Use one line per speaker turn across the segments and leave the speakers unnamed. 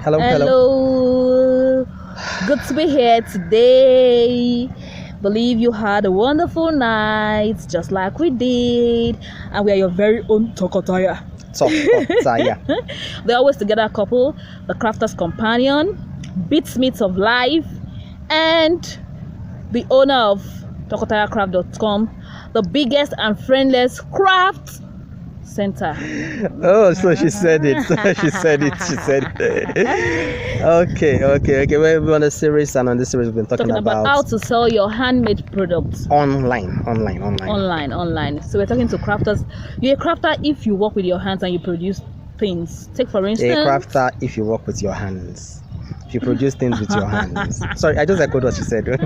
Hello.
Hello. Good to be here today. Believe you had a wonderful night, just like we did. And we are your very own Tokotaya. They're always together couple, the crafter's companion, beatsmiths of life, and the owner of TokotayaCraft.com, the biggest and friendliest craft center.
Oh, so she said it. She said it. Okay. We're on a series, and on this series we've been talking about
how to sell your handmade products
online.
So we're talking to crafters. You're a crafter if you work with your hands and you produce things. Take for instance,
a crafter if you work with your hands. If you produce things with your hands. Sorry, I just echoed what she said.
Take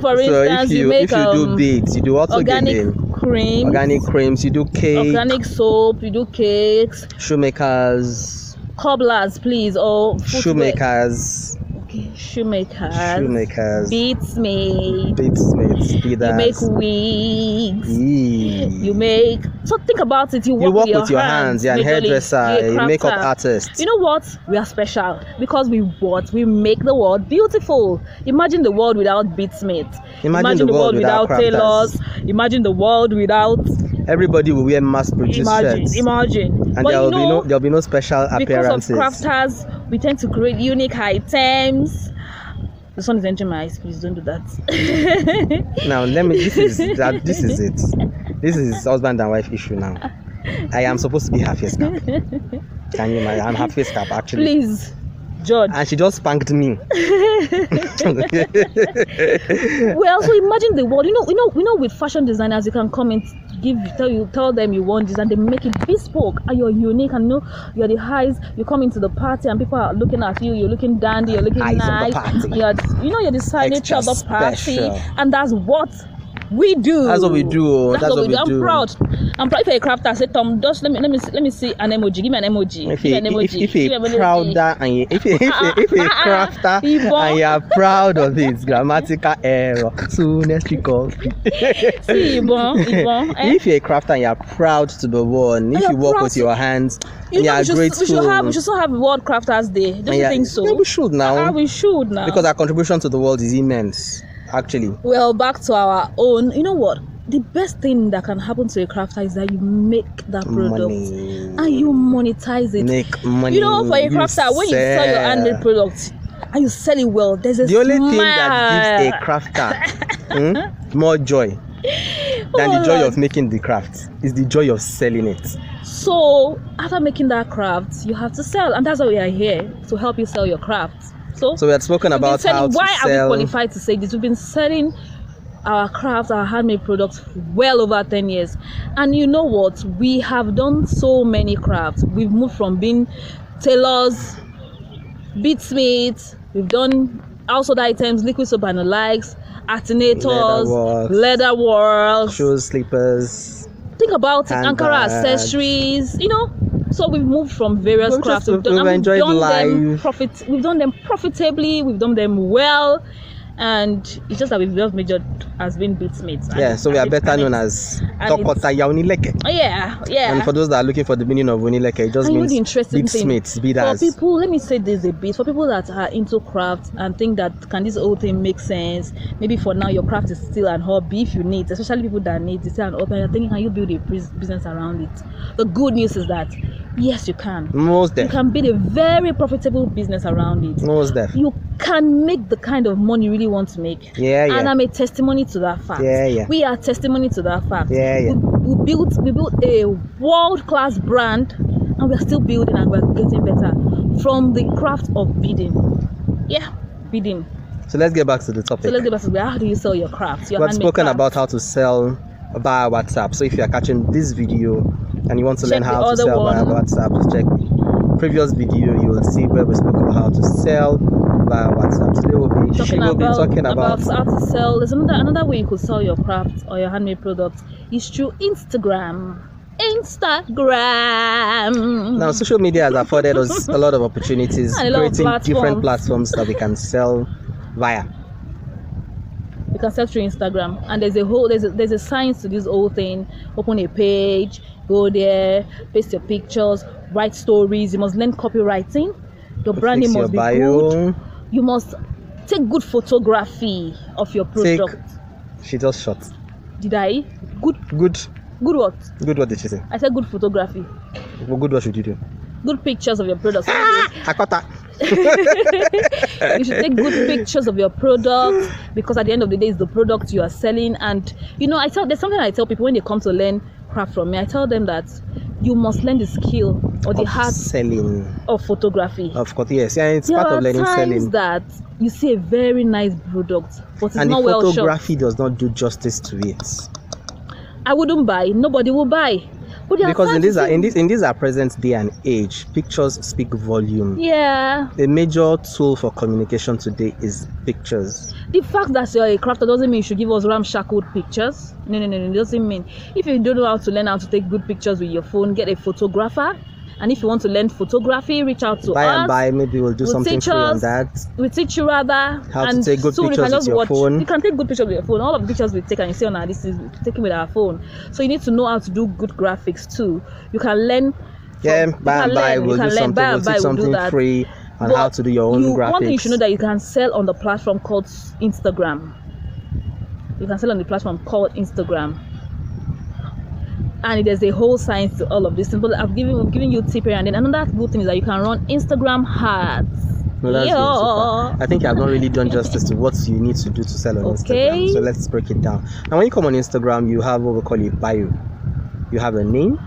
for instance,
if you do beads, you do also
organic creams,
you do cake,
organic soap, you do cakes,
shoemakers,
cobblers, please, or
shoemakers,
beadsmiths, you make wigs, you make. So think about it. You work with your hands.
You're a hairdresser, you're a makeup artist.
You know what? We are special because we make the world beautiful. Imagine the world without beadsmiths. Imagine the world without tailors. Imagine the world without.
Everybody will wear mass-produced shirts.
Imagine.
And there'll be no special appearances.
Because of crafters, we tend to create unique items. The sun is entering my eyes. Please don't do that.
Now This is it. This is husband and wife issue now. I am supposed to be her face cap. Can you imagine? I'm her face cap actually.
Please, George.
And she just spanked me.
Well, so imagine the world. You know, with fashion designers, you can come and tell them you want this, and they make it bespoke, and you're unique, and you're the highs. You come into the party, and people are looking at you. You're looking dandy. You're looking nice. You're the signature of the party, and that's what we do.
That's what we do.
That's what we do. I'm proud. If you're a crafter, say Tom, just let me see an emoji. Give me an emoji.
If you're a crafter and you're proud of it, grammatical error. Soonest you call. If you're a crafter and you're proud to be one, if you work with your hands, you're grateful.
We should still have World Crafters Day. Don't you think so?
Yeah, we should now.
Because
our contribution to the world is immense. Actually,
well, back to our own. You know what? The best thing that can happen to a crafter is that you make that product and you monetize it.
Make money.
You know, for a crafter, when you sell your handmade products and you sell it well, there's a
the only thing that gives a crafter more joy than the joy of making the craft is the joy of selling it.
So after making that craft, you have to sell, and that's why we are here to help you sell your craft. So
we had spoken about how to
why
sell.
Are we qualified to say this? We've been selling our crafts, our handmade products well over 10 years. And you know what? We have done so many crafts. We've moved from being tailors, beadsmiths, we've done household items, liquid soap and the likes, alternators, leather works,
shoes, slippers.
Think about it, Ankara accessories, So we've moved from various crafts. We've done them profitably. We've done them well, and it's just that we've just majored as being beatsmiths.
Yeah, so we are better known as Tokotaya Unileke.
Yeah.
And for those that are looking for the meaning of Unileke, it just means beatsmiths, beaters.
For people, let me say this a bit. For people that are into craft and think that can this whole thing make sense? Maybe for now your craft is still an hobby. If you need, especially people that need, it's still an hobby. You're thinking, can you build a business around it? The good news is that yes, you can.
Most definitely.
You can build a very profitable business around it.
Most definitely.
You can make the kind of money you really want to make.
Yeah.
And I'm a testimony to that fact.
Yeah.
We are testimony to that fact.
Yeah.
We built a world-class brand, and we're still building, and we're getting better from the craft of bidding. Yeah, bidding.
So let's get back to the topic.
How do you sell your crafts?
We've spoken about how to sell via WhatsApp. So if you are catching this video and you want to learn how to sell via WhatsApp, check the previous video. You will see where we spoke about how to sell via WhatsApp. Today we'll be talking about
how to sell. There's another way you could sell your craft or your handmade products is through Instagram.
Now, social media has afforded us a lot of opportunities, creating different platforms that we can sell via.
You can sell through Instagram, and there's a science to this whole thing. Open a page, go there, paste your pictures, write stories. You must learn copywriting. Your branding must be
bio.
good. You must take good photography of your product.
She just shot.
Did I? Good what?
Good what did she say?
I said good photography.
Well, good what should you do?
Good pictures of your products.
I caught that.
You should take good pictures of your product, because at the end of the day, it's the product you are selling. And there's something I tell people when they come to learn craft from me. I tell them that you must learn the skill or the art
selling
of photography.
Of course, yes. Yeah, it's part of learning selling.
That you see a very nice product, but it's not well shot.
And the photography does not do justice to it.
I wouldn't buy. Nobody will buy.
Because in this our present day and age, pictures speak volume.
Yeah.
A major tool for communication today is pictures.
The fact that you're a crafter doesn't mean you should give us ramshackled pictures. No. It doesn't mean. If you don't know how to learn how to take good pictures with your phone, get a photographer. And if you want to learn photography, reach out to us.
By maybe we'll do something free on that.
We'll teach you rather
how to take good pictures with your phone.
You can take good pictures with your phone. All of the pictures we take and you see on our list is taken with our phone. So you need to know how to do good graphics too. You can learn.
We'll do something free on how to do your own graphics.
One thing you should know that you can sell on the platform called Instagram. You can sell on the platform called Instagram. And there's a whole science to all of this. But I've given you tip here, and then another good thing is that you can run Instagram ads.
No, that's good. I think I've not really done justice to what you need to do to sell on Instagram. So let's break it down. Now, when you come on Instagram, you have what we call a bio. You have a name,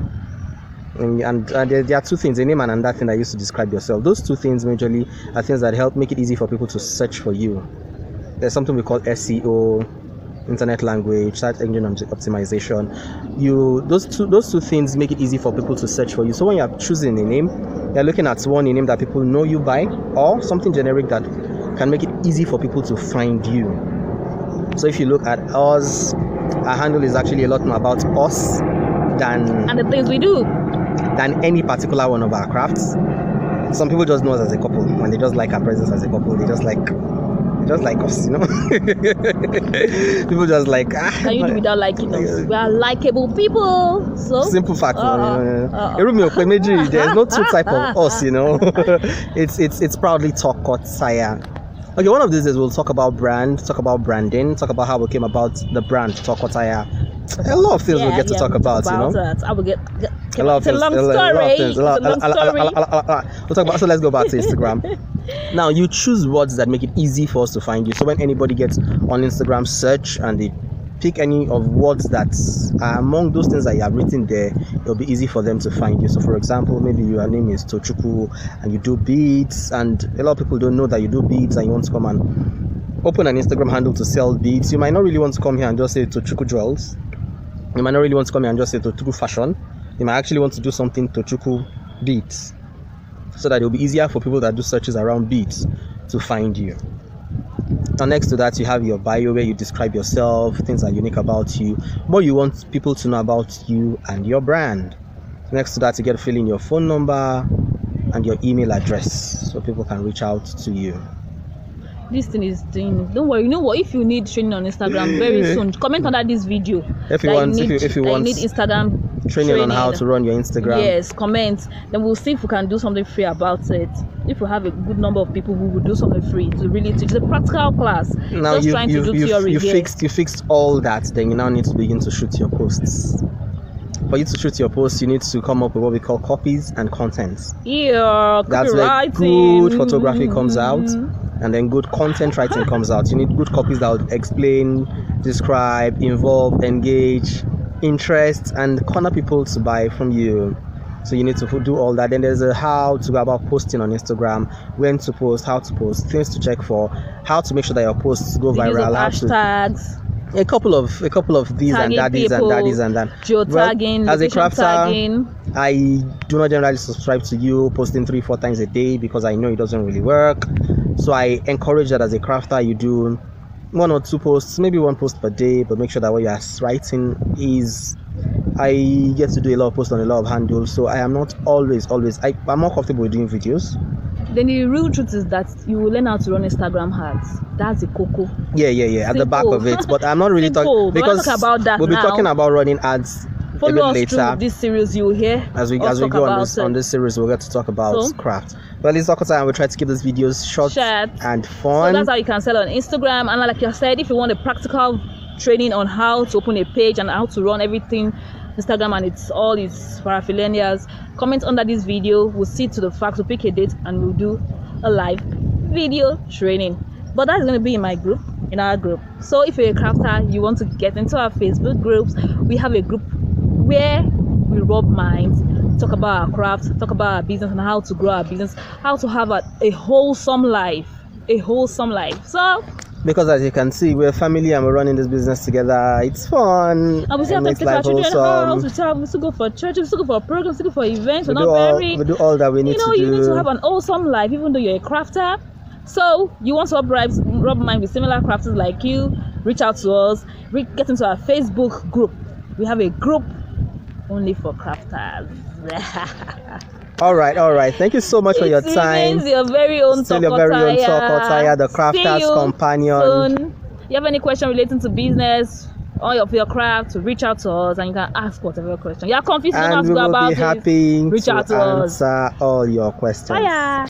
and there are two things: a name and another thing that used to describe yourself. Those two things majorly are things that help make it easy for people to search for you. There's something we call SEO. Internet language, search engine optimization. Those two things make it easy for people to search for you. So when you're choosing a name, you're looking at a name that people know you by, or something generic that can make it easy for people to find you. So if you look at us, our handle is actually a lot more about us and
the things we do
than any particular one of our crafts. Some people just know us as a couple, and they just like our presence as a couple. They just like us, People just like
can you do without liking us? We are likable people. So
simple fact. There's no two type of us, It's proudly Tokotaya. Okay, one of these days we'll talk about brand, talk about branding, talk about how we came about the brand Tokotaya. A lot of things we'll get to talk about,
I will get
a lot of things. It's a long story. We'll talk about. So let's go back to Instagram. Now you choose words that make it easy for us to find you. So when anybody gets on Instagram search and they pick any of words that are among those things that you have written there, it'll be easy for them to find you. So for example, maybe your name is Tochukwu and you do beads, and a lot of people don't know that you do beads and you want to come and open an Instagram handle to sell beads. You might not really want to come here and just say Tochukwu Jewels. You might not really want to come here and just say Tochukwu Fashion. You might actually want to do something Tochukwu Beads, so that it will be easier for people that do searches around beads to find you. Now next to that, you have your bio where you describe yourself, things that are unique about you, what you want people to know about you and your brand. Next to that, you get to fill in your phone number and your email address so people can reach out to you.
This thing is doing. Don't worry. You know what? If you need training on Instagram very soon, comment under this video.
If you want
Instagram
training on how to run your Instagram,
yes, comment. Then we'll see if we can do something free about it. If we have a good number of people who will do something free to really teach the practical class.
Now you fixed all that. Then you now need to begin to shoot your posts. For you to shoot your posts, you need to come up with what we call copies and contents.
Yeah,
that's where good photography comes out, and then good content writing comes out. You need good copies that would explain, describe, involve, engage, interest, and corner people to buy from you. So you need to do all that. Then there's a how to go about posting on Instagram, when to post, how to post, things to check for, how to make sure that your posts go viral,
hashtags.
A couple of these and that, these and that, these and that.
Geotagging,
as a crafter, I do not generally subscribe to you posting 3-4 times a day because I know it doesn't really work. So I encourage that as a crafter, you do 1 or 2 posts, maybe 1 post per day, but make sure that what you are writing is. I get to do a lot of posts on a lot of handles, so I am not always. I'm more comfortable with doing videos.
Then the real truth is that you will learn how to run Instagram ads. That's the cocoa.
Yeah. At the back of it, but I'm not really talking because
about that.
We'll be talking about running ads.
Follow us through this series. You will hear
as we go on this series. We'll get to talk about craft. Well, it's Okotai, and we try to keep these videos short and fun.
So that's how you can sell on Instagram. And like I said, if you want a practical training on how to open a page and how to run everything Instagram and all its paraphernalias, comment under this video. We'll see to the fact, we'll pick a date and we'll do a live video training. But that's going to be in my group, in our group. So if you're a crafter, you want to get into our Facebook groups, we have a group where we rub minds, talk about our crafts, talk about our business and how to grow our business, how to have a wholesome life. So
because as you can see, we're a family and we're running this business together. It's fun.
And we still have to take our children out. We still go for church, we still go for programs, we still go for events.
We do all that we need to do.
You need to have an awesome life, even though you're a crafter. So you want to rub mind with similar crafters like you, reach out to us, get into our Facebook group. We have a group only for crafters.
All right. Thank you so much for your time.
It's your very own
Still your very own Tokotaya, the crafter's companion.
Soon. You have any question relating to business or of your craft, reach out to us and you can ask whatever question. You're confused, you don't have to go about it.
And we will be happy
reach out to
answer all your questions.
Bye.